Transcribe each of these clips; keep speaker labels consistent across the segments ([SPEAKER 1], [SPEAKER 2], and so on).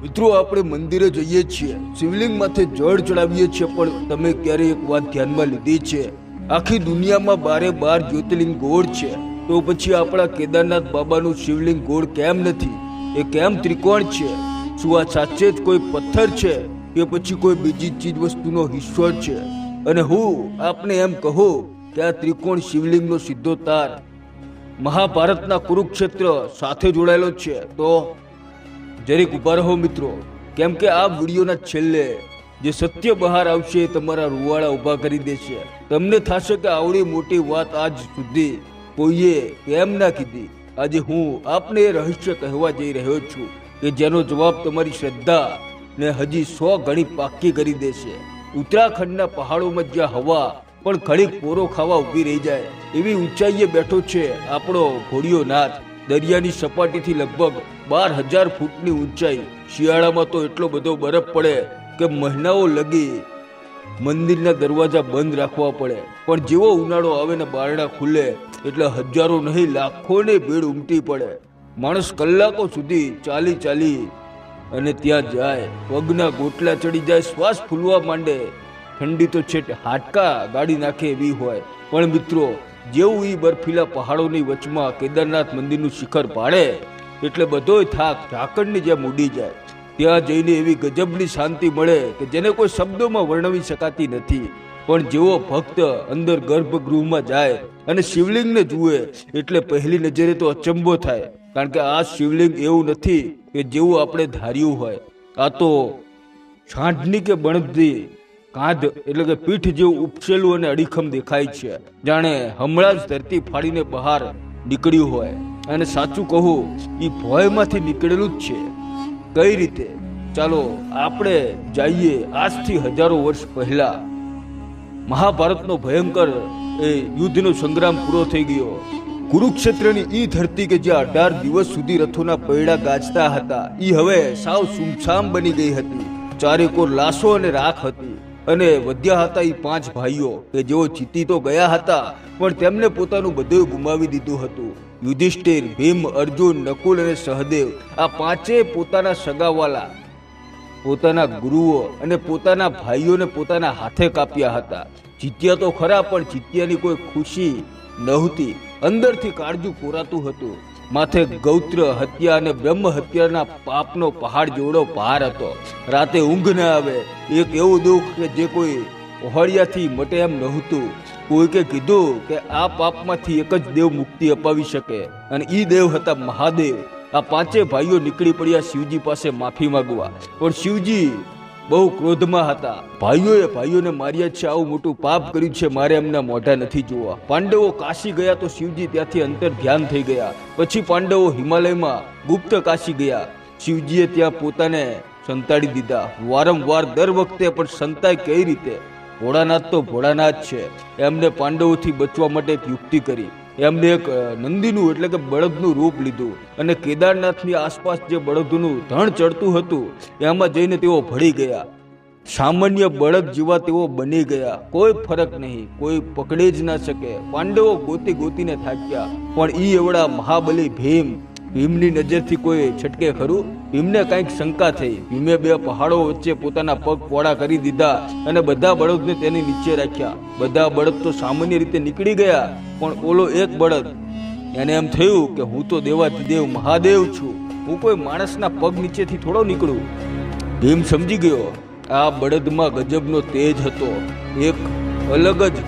[SPEAKER 1] મિત્રો આપણે મંદિરે જઈએ છીએ, શિવલિંગ માથે જળ ચડાવીએ છીએ, પણ તમે ક્યારે એક વાત ધ્યાનમાં લીધી છે? આખી દુનિયામાં 12 જ્યોતિર્લિંગ ગોળ છે, તો પછી આપણા કેદારનાથ બાબાનું શિવલિંગ ગોળ કેમ નથી? એ કેમ ત્રિકોણ છે? શું આ સાચે જ કોઈ પથ્થર છે કે પછી કોઈ બીજી ચીજ વસ્તુનો હિસ્સો છે? અને હું આપને એમ કહું કે આ ત્રિકોણ શિવલિંગનો સીધો તાર મહાભારતના કુરુક્ષેત્ર સાથે જોડાયેલો છે. તો જરીક ઉભા રહો મિત્રો, કેમ કે આ વિડીયોના છેલ્લે જે સત્ય બહાર આવશે એ તમારા રૂવાડા ઉભા કરી દેશે. તમને થશે કે આવડી મોટી વાત આજ સુધી કોઈએ કેમ ના કીધી. આજે હું આપને એ રહસ્ય કહેવા જઈ રહ્યો છું કે જેનો જવાબ તમારી શ્રદ્ધા ને હજી 100 ગણી પાક્કી કરી દેશે. ઉત્તરાખંડના પહાડોમાં જ્યાં હવા પણ ઘડીક પોરો ખાવા ઊભી રહી જાય એવી ઊંચાઈએ બેઠો છે આપણો ઘોડિયો નાથ. દરિયાની સપાટીથી લગભગ 12,000 ફૂટની ઊંચાઈ. શિયાળામાં તો એટલો બધો બરફ પડે કે મહિનાઓ લગી મંદિરના દરવાજા બંધ રાખવા પડે, પણ જેવો ઉનાળો આવે ને બારણા ખુલે એટલે હજારો નહીં લાખોની ભીડ ઉમટી પડે. માણસ કલાકો સુધી ચાલી અને ત્યાં જાય, પગના ગોટલા ચડી જાય, શ્વાસ ફૂલવા માંડે. ઠંડી તો છેટ હાડકા ગાડી નાખે એવી હોય. પણ મિત્રો, જેવું એ બર્ફીલા પહાડોની વચમાં કેદારનાથ મંદિરનું શિખર પાડે એટલે બધોય થાક ઝાકળની જેમ ઉડી જાય. ત્યાં જઈને એવી ગજબની શાંતિ મળે કે જેને કોઈ શબ્દોમાં વર્ણવી શકાતી નથી. પણ જેવો ભક્ત અંદર ગર્ભગૃહમાં જાય અને શિવલિંગને જુએ એટલે પહેલી નજરે તો અચંબો થાય, કારણ કે આ શિવલિંગ એવું નથી કે જેવું આપણે ધાર્યું હોય. આ તો છાંટની કે બળદની કાંધ એટલે કે પીઠ જેવું ઉપસેલું અને અડીખમ દેખાય છે, જાણે હમણાં જ ધરતી ફાડીને બહાર નીકળ્યું હોય. અને સાચું કહું, એ ભોયમાંથી નીકળેલું જ છે. કઈ રીતે? ચાલો આપણે જઈએ આજથી હજારો વર્ષ પહેલા. મહાભારતનો ભયંકર એ યુદ્ધનો સંગ્રામ પૂરો થઈ ગયો. કુરુક્ષેત્રની ઈ ધરતી કે જ્યાં 18 દિવસ સુધી રથોના પૈડા ગાજતા હતા, ઈ હવે સાવ સુમસામ બની ગઈ હતી. ચારેકોર લાશો અને રાખ હતી. અને વધ્યા હતા એ 5 ભાઈઓ કે જેઓ જીતી તો ગયા હતા, પણ તેમને પોતાનું બધું ગુમાવી દીધું હતું. યુધિષ્ઠિર, ભીમ, અર્જુન, નકુલ અને સહદેવ, આ પાંચે પોતાના સગાવાલા, પોતાના ગુરુઓ અને પોતાના ભાઈઓને પોતાના હાથે કાપ્યા હતા. જીત્યા તો ખરા, પણ જીત્યાની કોઈ ખુશી નહોતી. અંદરથી કાળજું કોરાતું હતું. માથે ગૌત્ર હત્યા અને બ્રહ્મ હત્યાના પાપનો પહાડ જેવડો ભાર હતો. રાતે ઊંઘ ન આવે. એક એવું દુઃખ કે જે કોઈ ઓહળિયાથી મટે એમ નહોતું. કોઈકે કીધું કે આ પાપમાંથી એક જ દેવ મુક્તિ અપાવી શકે, અને ઈ દેવ હતા મહાદેવ. આ પાંચે ભાઈઓ નીકળી પડ્યા શિવજી પાસે માફી માંગવા, પણ શિવજી બહુ ક્રોધમાં હતા. ભાઈઓને માર્યા છે, આવું મોટું પાપ કર્યું છે, મારે એમના મોઢા નથી જોવા. પાંડવો કાશી ગયા તો શિવજી ત્યાંથી અંતર ધ્યાન થઈ ગયા. પછી પાંડવો હિમાલયમાં ગુપ્ત કાશી ગયા. શિવજીએ ત્યાં પોતાને સંતાડી દીધા. વારંવાર દર વખતે, પણ સંતાય કઈ રીતે? ભોળાનાથ તો ભોળાનાથ છે. એમને પાંડવોથી બચવા માટે એક યુક્તિ કરી. એમને એક નંદીનું એટલે કે બળદનું રૂપ લીધું અને કેદારનાથની આસપાસ જે બળદનું ધણ ચડતું હતું એમાં જઈને તેઓ ભળી ગયા. સામાન્ય બળદ જેવા તેઓ બની ગયા. કોઈ ફરક નહીં, કોઈ પકડી જ ના શકે. પાંડવો ગોતીને થાક્યા, પણ ઈ એવડા મહાબલી ભીમની નજરથી કોઈ છટકે ખરું? ભીમને કંઈક શંકા થઈ. ભીમે 2 પહાડો વચ્ચે પોતાના પગ પોળા કરી દીધા અને બધા બળદને તેની નીચે રાખ્યા. બધા બળદ તો સામાન્ય રીતે નીકળી ગયા, પણ ઓલો એક બળદ, એને એમ થયું કે હું તો દેવાધિદેવ મહાદેવ છું, હું કોઈ માણસના પગ નીચેથી થોડો નીકળું. ભીમ સમજી ગયો આ બળદમાં ગજબનો તેજ હતો, એક અલગ જ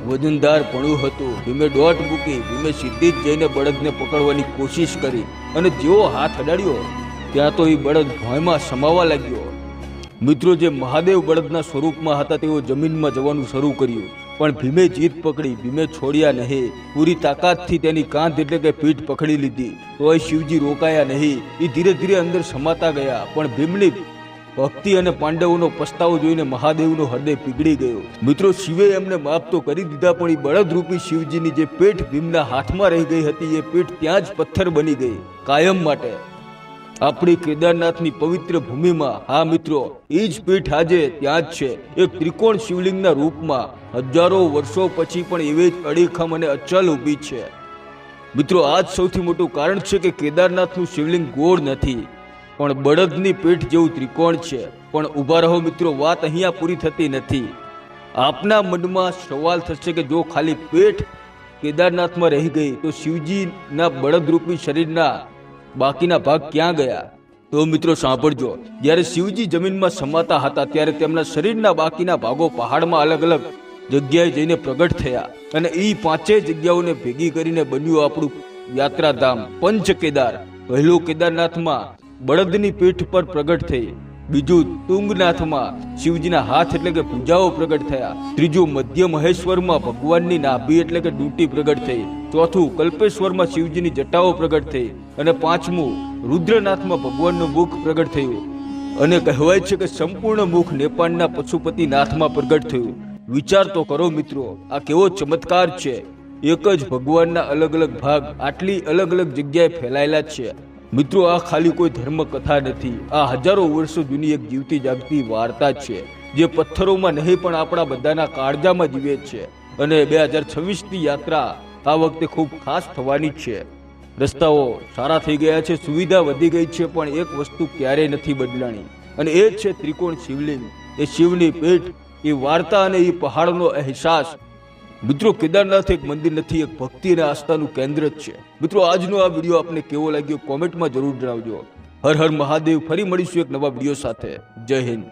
[SPEAKER 1] વજનદાર પણું હતું. ભીમે દોટ મૂકી. ભીમે સીધી જ જઈને બળદને પકડવાની કોશિશ કરી, અને જેવો હાથ અડાડ્યો ત્યાં તો એ બળદ ભોંયમાં સમાવા લાગ્યો. મિત્રો, જે મહાદેવ બળદના સ્વરૂપમાં હતા તેઓ જમીનમાં જવાનું શરૂ કર્યું, પણ ભીમે જીત પકડી. ભીમે છોડ્યા નહીં. પૂરી તાકાતથી તેની કાંધ એટલે કે પીઠ પકડી લીધી. તોય શિવજી રોકાયા નહીં. એ ધીરે ધીરે અંદર સમાતા ગયા. પણ ભીમની ભક્તિ અને પાંડવોનો પસ્તાવો જોઈને મહાદેવનું હૃદય પીગળી ગયું. મિત્રો, શિવે એમને માફ તો કરી દીધા, પણ એ બળદરૂપી શિવજીની જે પીઠ ભીમના હાથમાં રહી ગઈ હતી એ પીઠ ત્યાં જ પથ્થર બની ગઈ કાયમ માટે. આપણી કેદારનાથની પવિત્ર ભૂમિમાં, હા મિત્રો, એ જ પીઠ આજે ત્યાં જ છે, એક ત્રિકોણ શિવલિંગના રૂપમાં. હજારો વર્ષો પછી પણ એવી જ અડીખમ અને અચલ ઊભી છે. મિત્રો, આ જ સૌથી મોટું કારણ છે કે કેદારનાથનું શિવલિંગ ગોળ નથી. પણ બળદની પીઠ જેવું ત્રિકોણ છે. પણ ઊભા રહો મિત્રો, વાત અહીંયા પૂરી થતી નથી. આપના મનમાં સવાલ થશે કે જો ખાલી પેટ કેદારનાથમાં રહી ગઈ તો શિવજીના બળદરૂપી શરીરના બાકીના ભાગ ક્યાં ગયા? તો મિત્રો સાંભળજો, જ્યારે શિવજી જમીનમાં સમાતા હતા ત્યારે તેમના શરીરના બાકીના ભાગો પહાડમાં અલગ અલગ જગ્યાએ જઈને પ્રગટ થયા અને એ પાંચેય જગ્યાઓને ભેગી કરીને બન્યું આપણું યાત્રાધામ પંચ કેદાર. પહેલું કેદારનાથમાં બળદની પીઠ પર પ્રગટ થઈ, બીજું તુંગનાથમાં શિવજીના હાથ એટલે કે ભુજાઓ પ્રગટ થયા, ત્રીજું મધ્ય મહેશ્વરમાં ભગવાનની નાભી એટલે કે ડૂંટી પ્રગટ થઈ, ચોથું કલ્પેશ્વરમાં શિવજીની જટાઓ પ્રગટ થઈ અને પાંચમું રુદ્રનાથમાં ભગવાનનું મુખ પ્રગટ થયું. અને કહેવાય છે કે સંપૂર્ણ મુખ નેપાળના પશુપતિનાથમાં પ્રગટ થયું. વિચાર તો કરો મિત્રો, આ કેવો ચમત્કાર છે! એક જ ભગવાનના અલગ અલગ ભાગ આટલી અલગ અલગ જગ્યાએ ફેલાયેલા છે. મિત્રો, આ ખાલી કોઈ ધર્મ કથા નથી, આ હજારો વર્ષો જૂની એક જીવતી જાગતી વાર્તા છે જે પથ્થરોમાં નહીં પણ આપણા બધાના કાળજામાં જીવે છે. અને 2026ની યાત્રા આ વખતે ખૂબ ખાસ થવાની છે. રસ્તાઓ સારા થઈ ગયા છે, સુવિધા વધી ગઈ છે, પણ એક વસ્તુ ક્યારેય નથી બદલાણી અને એ છે ત્રિકોણ શિવલિંગ, એ શિવની પીઠ, એ વાર્તા અને એ પહાડનો અહેસાસ. મિત્રો, કેદારનાથ એક મંદિર નથી, એક ભક્તિ અને આસ્થાનું કેન્દ્ર જ છે. મિત્રો, આજનો આ વિડીયો આપને કેવો લાગ્યો કોમેન્ટમાં જરૂર જણાવજો. હર હર મહાદેવ. ફરી મળીશું એક નવા વિડીયો સાથે. જય હિન્દ.